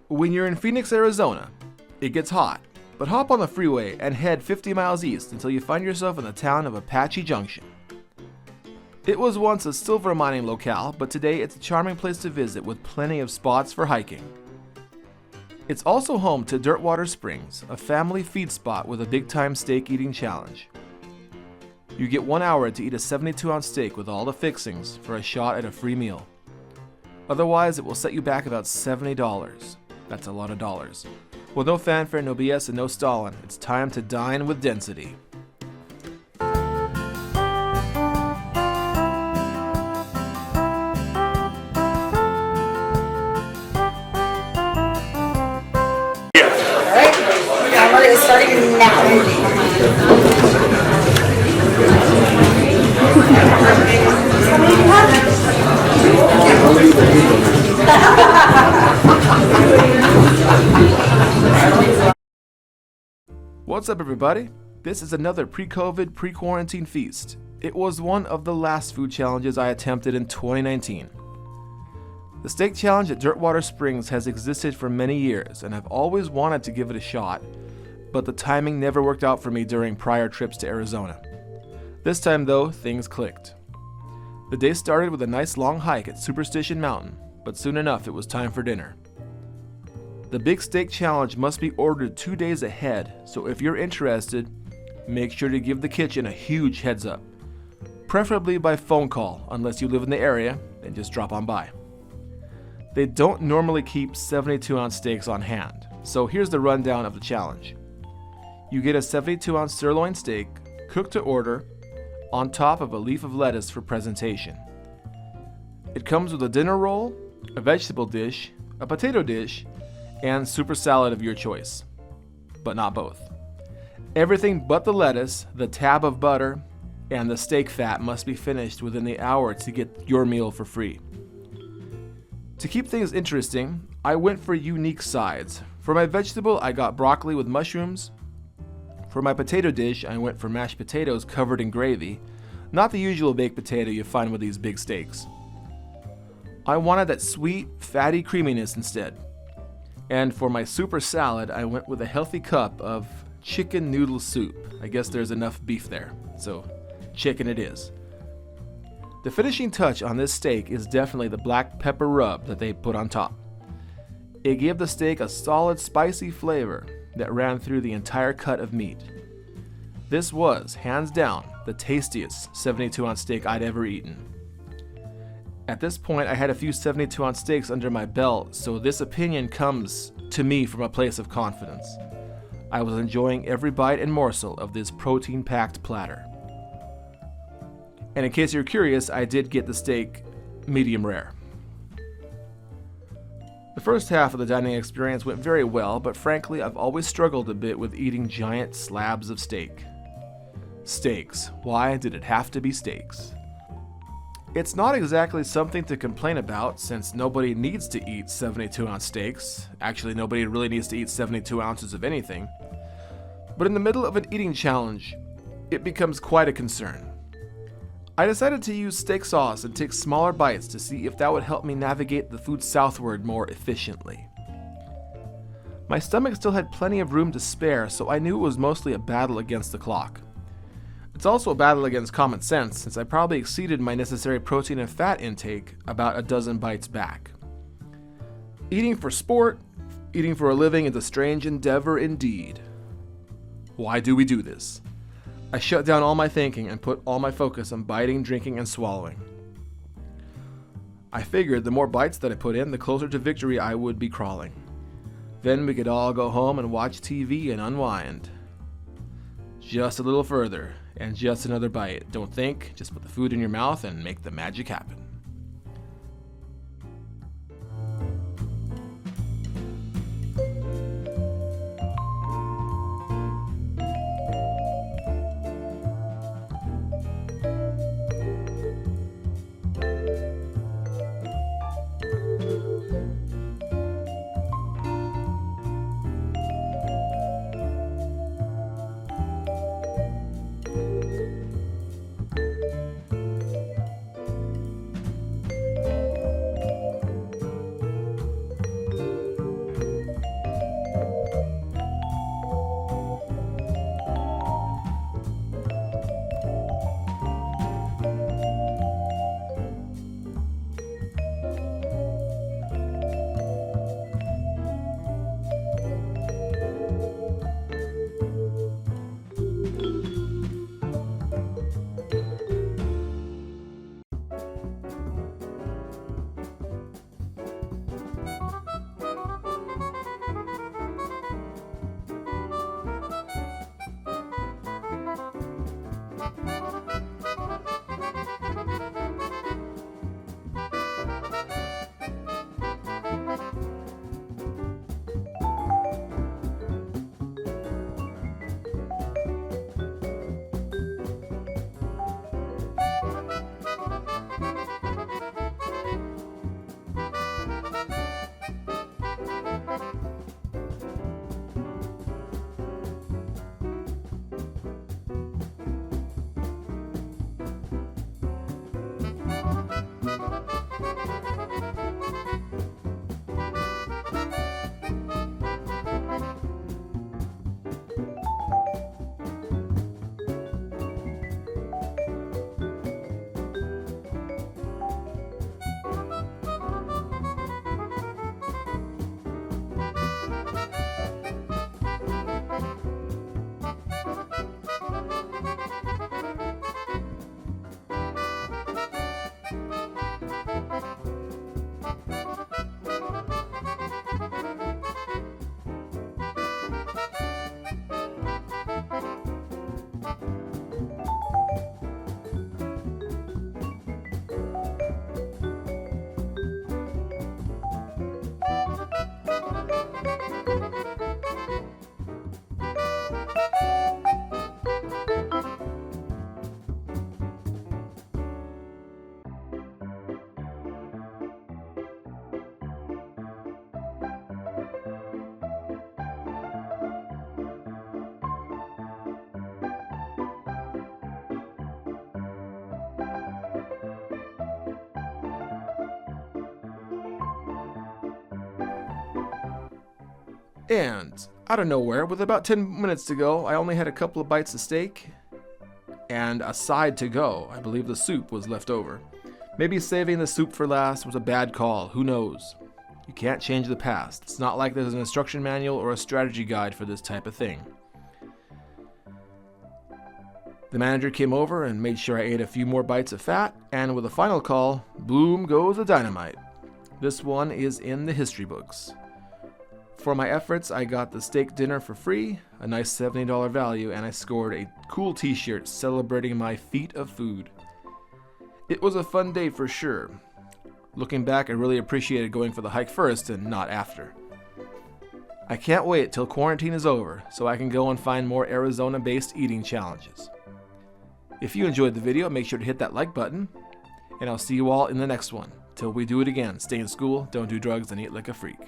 When you're in Phoenix, Arizona, it gets hot, but hop on the freeway and head 50 miles east until you find yourself in the town of Apache Junction. It was once a silver mining locale, but today it's a charming place to visit with plenty of spots for hiking. It's also home to Dirtwater Springs, a family feed spot with a big-time steak eating challenge. You get 1 hour to eat a 72-ounce steak with all the fixings for a shot at a free meal. Otherwise, it will set you back about $70. That's a lot of dollars. With no fanfare, no BS, and no Stalin, it's time to dine with density. Alright, starting now. What's up, everybody? This is another pre-COVID, pre-quarantine feast. It was one of the last food challenges I attempted in 2019. The steak challenge at Dirtwater Springs has existed for many years, and I've always wanted to give it a shot, but the timing never worked out for me during prior trips to Arizona. This time, though, things clicked. The day started with a nice long hike at Superstition Mountain, but soon enough it was time for dinner. The big steak challenge must be ordered 2 days ahead, so if you're interested, make sure to give the kitchen a huge heads up. Preferably by phone call, unless you live in the area, and just drop on by. They don't normally keep 72-ounce steaks on hand, so here's the rundown of the challenge. You get a 72-ounce sirloin steak, cooked to order, on top of a leaf of lettuce for presentation. It comes with a dinner roll, a vegetable dish, a potato dish, and super salad of your choice, but not both. Everything but the lettuce, the tab of butter, and the steak fat must be finished within the hour to get your meal for free. To keep things interesting, I went for unique sides. For my vegetable, I got broccoli with mushrooms. For my potato dish, I went for mashed potatoes covered in gravy, not the usual baked potato you find with these big steaks. I wanted that sweet, fatty creaminess instead. And for my super salad, I went with a healthy cup of chicken noodle soup. I guess there's enough beef there, so chicken it is. The finishing touch on this steak is definitely the black pepper rub that they put on top. It gave the steak a solid spicy flavor that ran through the entire cut of meat. This was, hands down, the tastiest 72-ounce steak I'd ever eaten. At this point, I had a few 72-ounce steaks under my belt, so this opinion comes to me from a place of confidence. I was enjoying every bite and morsel of this protein-packed platter. And in case you're curious, I did get the steak medium rare. The first half of the dining experience went very well, but frankly, I've always struggled a bit with eating giant slabs of steak. Steaks. Why did it have to be steaks? It's not exactly something to complain about, since nobody needs to eat 72-ounce steaks. Actually, nobody really needs to eat 72 ounces of anything. But in the middle of an eating challenge, it becomes quite a concern. I decided to use steak sauce and take smaller bites to see if that would help me navigate the food southward more efficiently. My stomach still had plenty of room to spare, so I knew it was mostly a battle against the clock. It's also a battle against common sense, since I probably exceeded my necessary protein and fat intake about a dozen bites back. Eating for sport, eating for a living is a strange endeavor indeed. Why do we do this? I shut down all my thinking and put all my focus on biting, drinking, and swallowing. I figured the more bites that I put in, the closer to victory I would be crawling. Then we could all go home and watch TV and unwind. Just a little further, and just another bite. Don't think, just put the food in your mouth and make the magic happen. And out of nowhere, with about 10 minutes to go, I only had a couple of bites of steak and a side to go. I believe the soup was left over. Maybe saving the soup for last was a bad call, who knows? You can't change the past. It's not like there's an instruction manual or a strategy guide for this type of thing. The manager came over and made sure I ate a few more bites of fat, and with a final call, boom goes the dynamite. This one is in the history books. For my efforts, I got the steak dinner for free, a nice $70 value, and I scored a cool t-shirt celebrating my feat of food. It was a fun day for sure. Looking back, I really appreciated going for the hike first and not after. I can't wait till quarantine is over so I can go and find more Arizona-based eating challenges. If you enjoyed the video, make sure to hit that like button, and I'll see you all in the next one. Till we do it again, stay in school, don't do drugs, and eat like a freak.